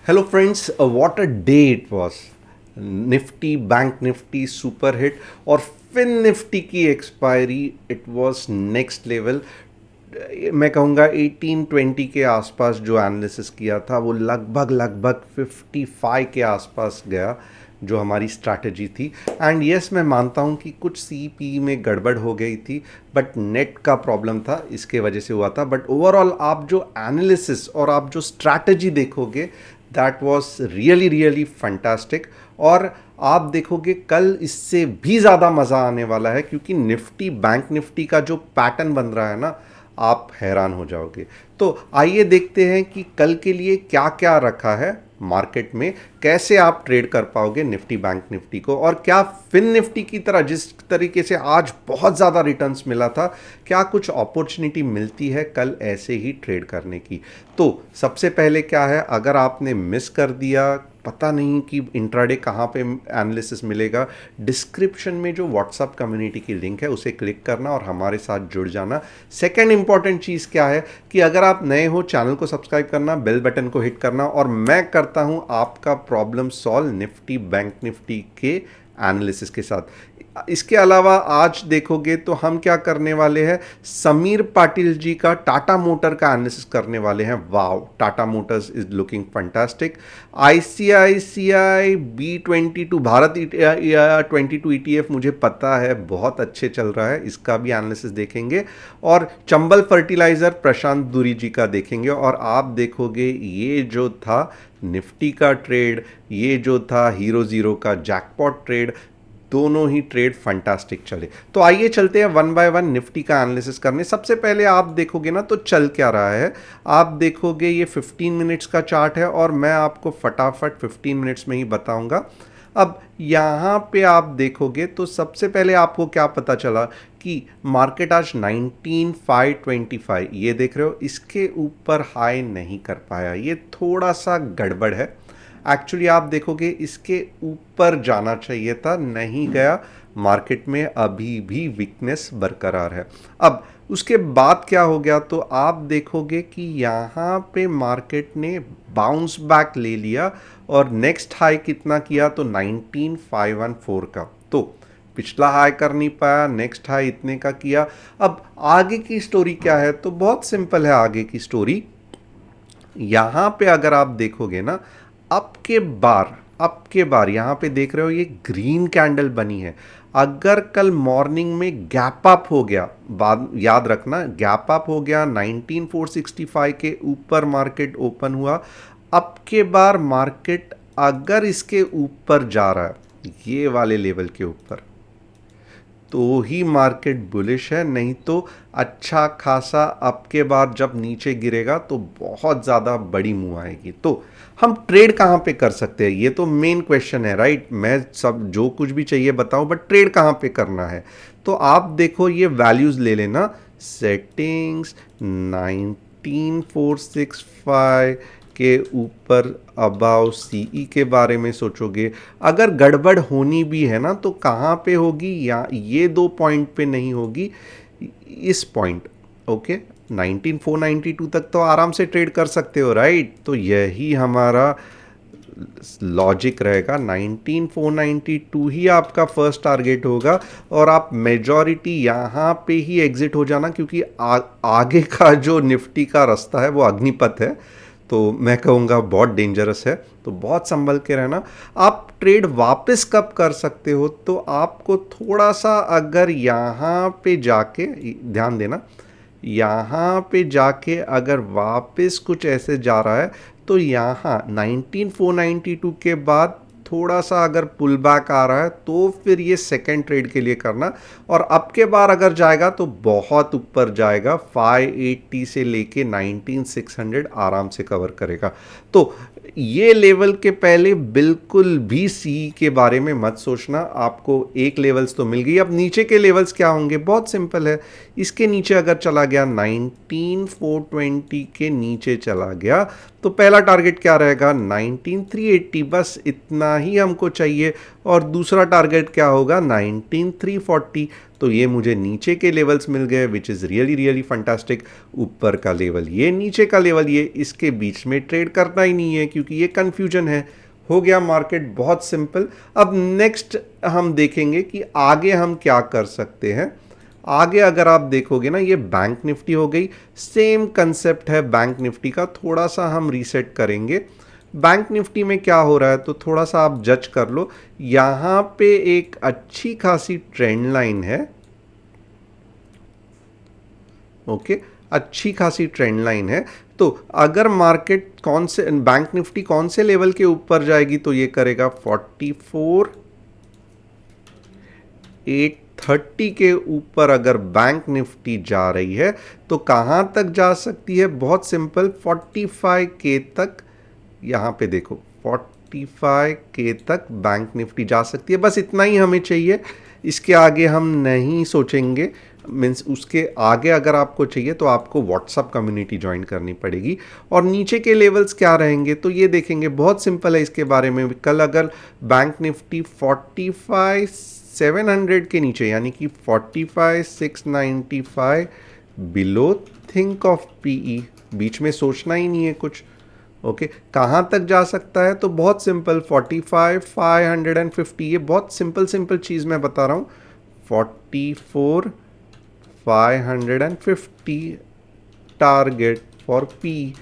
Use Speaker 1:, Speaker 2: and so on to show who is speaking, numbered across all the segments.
Speaker 1: Hello friends, what a day it was. Nifty bank Nifty super hit और fin Nifty की expiry it was next level. मैं कहूँगा 1820 के आसपास जो एनालिसिस किया था वो लगभग लगभग 55 के आसपास गया जो हमारी स्ट्रैटेजी थी. एंड यस मैं मानता हूँ कि कुछ सी में गड़बड़ हो गई थी बट नेट का प्रॉब्लम था इसके वजह से हुआ था. बट ओवरऑल आप जो एनालिसिस और आप जो स्ट्रैटेजी देखोगे that was really really fantastic. और आप देखोगे कल इससे भी ज़्यादा मज़ा आने वाला है क्योंकि निफ्टी बैंक निफ्टी का जो पैटर्न बन रहा है ना आप हैरान हो जाओगे. तो आइए देखते हैं कि कल के लिए क्या क्या रखा है मार्केट में, कैसे आप ट्रेड कर पाओगे निफ्टी बैंक निफ्टी को, और क्या फिन निफ्टी की तरह जिस तरीके से आज बहुत ज़्यादा रिटर्न्स मिला था क्या कुछ अपॉर्चुनिटी मिलती है कल ऐसे ही ट्रेड करने की. तो सबसे पहले क्या है, अगर आपने मिस कर दिया, पता नहीं कि इंट्राडे कहाँ पे एनालिसिस मिलेगा, डिस्क्रिप्शन में जो व्हाट्सएप कम्युनिटी की लिंक है उसे क्लिक करना और हमारे साथ जुड़ जाना. सेकंड इंपॉर्टेंट चीज़ क्या है कि अगर आप नए हो चैनल को सब्सक्राइब करना, बेल बटन को हिट करना, और मैं करता हूँ आपका problem solve Nifty bank Nifty के एनालिसिस के साथ. इसके अलावा आज देखोगे तो हम क्या करने वाले हैं, समीर पाटिल जी का टाटा मोटर का एनालिसिस करने वाले हैं. Wow, Tata Motors is looking fantastic. ICICI B22 Bharat 22 ETF मुझे पता है बहुत अच्छे चल रहा है, इसका भी एनालिसिस देखेंगे. और चंबल फर्टिलाइजर प्रशांत दुरी जी का देखेंगे. और आप देखोगे ये जो था निफ्टी का ट्रेड, ये जो था हीरो जीरो का जैकपॉट ट्रेड, दोनों ही ट्रेड फंटास्टिक चले. तो आइए चलते हैं वन बाय वन निफ्टी का एनालिसिस करने. सबसे पहले आप देखोगे ना तो चल क्या रहा है, आप देखोगे ये 15 मिनट्स का चार्ट है और मैं आपको फटाफट 15 मिनट्स में ही बताऊंगा. अब यहाँ पे आप देखोगे तो सबसे पहले आपको क्या पता चला कि मार्केट आज 19,525 ये देख रहे हो, इसके ऊपर हाई नहीं कर पाया, ये थोड़ा सा गड़बड़ है. एक्चुअली आप देखोगे इसके ऊपर जाना चाहिए था, नहीं गया. मार्केट में अभी भी वीकनेस बरकरार है. अब उसके बाद क्या हो गया, तो आप देखोगे कि यहाँ पे मार्केट ने बाउंस बैक ले लिया और नेक्स्ट हाई कितना किया, तो 19,514 का. तो पिछला हाई कर नहीं पाया, नेक्स्ट हाई इतने का किया. अब आगे की स्टोरी क्या है, तो बहुत सिंपल है आगे की स्टोरी. यहाँ पे अगर आप देखोगे ना, अब के बार यहाँ पे देख रहे हो ये ग्रीन कैंडल बनी है. अगर कल मॉर्निंग में गैप अप हो गया, बाद याद रखना गैप अप हो गया 19,465 के ऊपर मार्केट ओपन हुआ. अब के बार मार्केट अगर इसके ऊपर जा रहा है ये वाले लेवल के ऊपर तो ही मार्केट बुलिश है, नहीं तो अच्छा खासा अब के बाद जब नीचे गिरेगा तो बहुत ज़्यादा बड़ी मूव आएगी. तो हम ट्रेड कहाँ पे कर सकते हैं, ये तो मेन क्वेश्चन है राइट. मैं सब जो कुछ भी चाहिए बताऊं बट ट्रेड कहाँ पे करना है, तो आप देखो ये वैल्यूज़ ले लेना. सेटिंग्स 19,465 के ऊपर अबाउ सीई के बारे में सोचोगे. अगर गड़बड़ होनी भी है ना तो कहाँ पे होगी, या ये दो पॉइंट पे नहीं होगी, इस पॉइंट. ओके 19,492 तक तो आराम से ट्रेड कर सकते हो राइट. तो यही हमारा लॉजिक रहेगा, 19,492 ही आपका फर्स्ट टारगेट होगा और आप मेजॉरिटी यहाँ पे ही एग्जिट हो जाना क्योंकि आगे का जो निफ्टी का रास्ता है वो अग्निपथ है, तो मैं कहूँगा बहुत डेंजरस है. तो बहुत संभल के रहना. आप ट्रेड वापस कब कर सकते हो, तो आपको थोड़ा सा अगर यहाँ पे जाके ध्यान देना, यहाँ पे जाके अगर वापस कुछ ऐसे जा रहा है तो यहाँ 19,492 के बाद थोड़ा सा अगर पुल बैक आ रहा है तो फिर ये सेकंड ट्रेड के लिए करना. और अब के बार अगर जाएगा तो बहुत ऊपर जाएगा, 580 से लेके 19,600 आराम से कवर करेगा. तो ये लेवल के पहले बिल्कुल भी सी के बारे में मत सोचना. आपको एक लेवल्स तो मिल गई, अब नीचे के लेवल्स क्या होंगे, बहुत सिंपल है. इसके नीचे अगर चला गया 19,420 के नीचे चला गया तो पहला टारगेट क्या रहेगा, 19,380, बस इतना ही हमको चाहिए. और दूसरा टारगेट क्या होगा, 19,340. तो ये मुझे नीचे के लेवल्स मिल गए which is really really fantastic. ऊपर का लेवल ये, नीचे का लेवल ये, इसके बीच में ट्रेड करना ही नहीं है क्योंकि ये कन्फ्यूजन है। हो गया मार्केट बहुत सिंपल। अब नेक्स्ट हम देखेंगे कि आगे हम क्या कर सकते हैं। आगे अगर आप देखोगे ना, ये बैंक निफ्टी हो गई, सेम कंसेप्ट है बैंक निफ्टी का, थोड़ा सा हम रीसेट करेंगे। बैंक निफ्टी में क्या हो रहा है तो थोड़ा सा आप जज कर लो। यहाँ पे एक अच्छी खासी ट्रेंड लाइन है, ओके, अच्छी खासी ट्रेंड लाइन है। तो अगर मार्केट कौन से, बैंक निफ्टी कौन से लेवल के ऊपर जाएगी तो ये करेगा 44,830 के ऊपर। अगर बैंक निफ्टी जा रही है तो कहां तक जा सकती है, बहुत सिंपल, 45K तक। यहां पे देखो 45K तक बैंक निफ्टी जा सकती है, बस इतना ही हमें चाहिए। इसके आगे हम नहीं सोचेंगे। मीन्स उसके आगे अगर आपको चाहिए तो आपको व्हाट्सअप कम्युनिटी ज्वाइन करनी पड़ेगी। और नीचे के लेवल्स क्या रहेंगे तो ये देखेंगे, बहुत सिंपल है इसके बारे में। कल अगर बैंक निफ्टी 45,700 के नीचे, यानी कि 45,695 बिलो, थिंक ऑफ पीई, बीच में सोचना ही नहीं है कुछ, ओके। कहाँ तक जा सकता है तो बहुत सिंपल, 45,550। ये बहुत सिंपल सिंपल चीज़ मैं बता रहा हूँ। 44,550 टारगेट फॉर पी।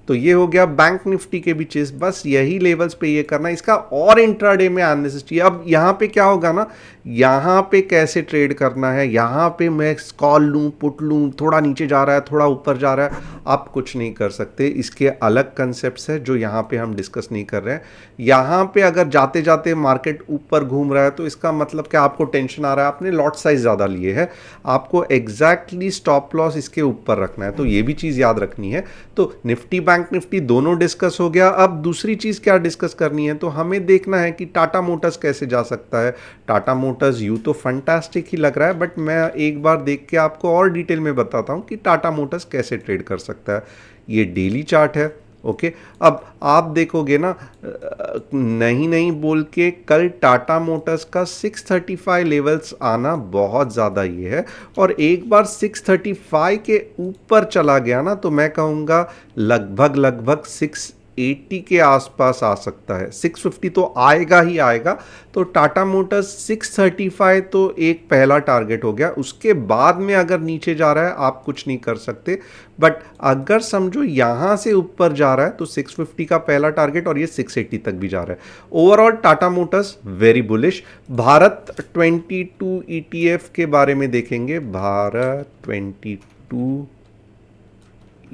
Speaker 1: तो ये हो गया बैंक निफ्टी के भी चीज, बस यही लेवल्स पे ये करना। इसका और इंट्राडे में एनालिसिस चाहिए। अब यहाँ पे क्या होगा ना, यहाँ पे कैसे ट्रेड करना है, यहाँ पे मैं कॉल लूँ, पुट लूँ, थोड़ा नीचे जा रहा है, थोड़ा ऊपर जा रहा है, आप कुछ नहीं कर सकते। इसके अलग कंसेप्ट्स है जो यहाँ पे हम डिस्कस नहीं कर रहे हैं। यहाँ पे अगर जाते जाते मार्केट ऊपर घूम रहा है तो इसका मतलब क्या, आपको टेंशन आ रहा है, आपने लॉट साइज ज़्यादा लिए है, आपको एग्जैक्टली स्टॉप लॉस इसके ऊपर रखना है। तो ये भी चीज़ याद रखनी है। तो निफ्टी बैंक निफ्टी दोनों डिस्कस हो गया। अब दूसरी चीज़ क्या डिस्कस करनी है तो हमें देखना है कि टाटा मोटर्स कैसे जा सकता है। टाटा मोटर्स यूँ तो फंटास्टिक ही लग रहा है, बट मैं एक बार देख के आपको और डिटेल में बताता हूँ कि टाटा मोटर्स कैसे ट्रेड कर सकता है। ये डेली चार्ट है, ओके। अब आप देखोगे ना, नहीं नहीं बोल के कल टाटा मोटर्स का 635 लेवल्स आना बहुत ज़्यादा ये है, और एक बार 635 के ऊपर चला गया ना तो मैं कहूँगा लगभग लगभग 680 के आसपास आ सकता है। 650 तो आएगा ही आएगा। तो टाटा मोटर्स 635 तो एक पहला टारगेट हो गया। उसके बाद में अगर नीचे जा रहा है आप कुछ नहीं कर सकते, बट अगर समझो यहाँ से ऊपर जा रहा है तो 650 का पहला टारगेट, और ये 680 तक भी जा रहा है। Overall Tata Motors very bullish. Bharat 22 ETF के बारे में देखेंगे। भारत 22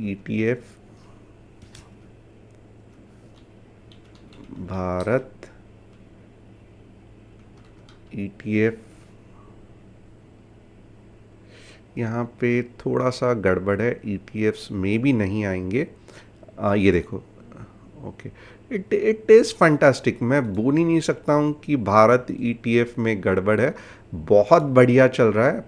Speaker 1: ETF, भारत ETF, यहाँ पे थोड़ा सा गड़बड़ है, ETFs में भी नहीं आएंगे। ये देखो, ओके, इट इज़ फंटास्टिक। मैं बोल ही नहीं सकता हूँ कि भारत ETF में गड़बड़ है, बहुत बढ़िया चल रहा है,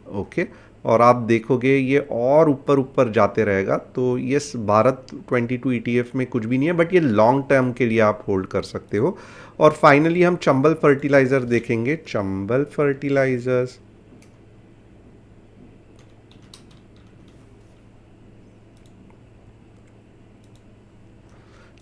Speaker 1: ओके। और आप देखोगे ये और ऊपर ऊपर जाते रहेगा। तो यस, भारत 22 ETF में कुछ भी नहीं है, बट ये लॉन्ग टर्म के लिए आप होल्ड कर सकते हो। और फाइनली हम चंबल फर्टिलाइजर देखेंगे। चंबल फर्टिलाइजर्स,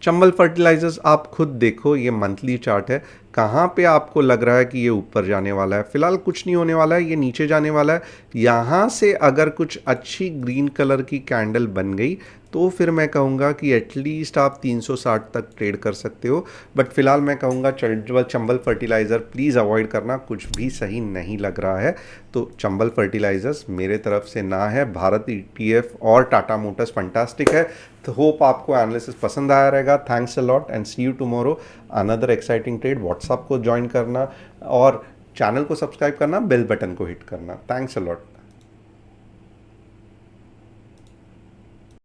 Speaker 1: चंबल फर्टिलाइजर्स आप खुद देखो, ये मंथली चार्ट है। कहाँ पे आपको लग रहा है कि ये ऊपर जाने वाला है? फिलहाल कुछ नहीं होने वाला है, ये नीचे जाने वाला है। यहाँ से अगर कुछ अच्छी ग्रीन कलर की कैंडल बन गई तो फिर मैं कहूँगा कि एटलीस्ट आप 360 तक ट्रेड कर सकते हो। बट फिलहाल मैं कहूँगा चंबल फर्टिलाइज़र प्लीज़ अवॉइड करना, कुछ भी सही नहीं लग रहा है। तो चंबल फर्टिलाइजर्स मेरे तरफ से ना है। भारत ETF और टाटा मोटर्स फंटास्टिक है। तो होप आपको एनालिसिस पसंद आया रहेगा। Thanks a lot and see you tomorrow another exciting trade. WhatsApp को ज्वाइन करना और चैनल को सब्सक्राइब करना, बेल बटन को हिट करना। Thanks a lot.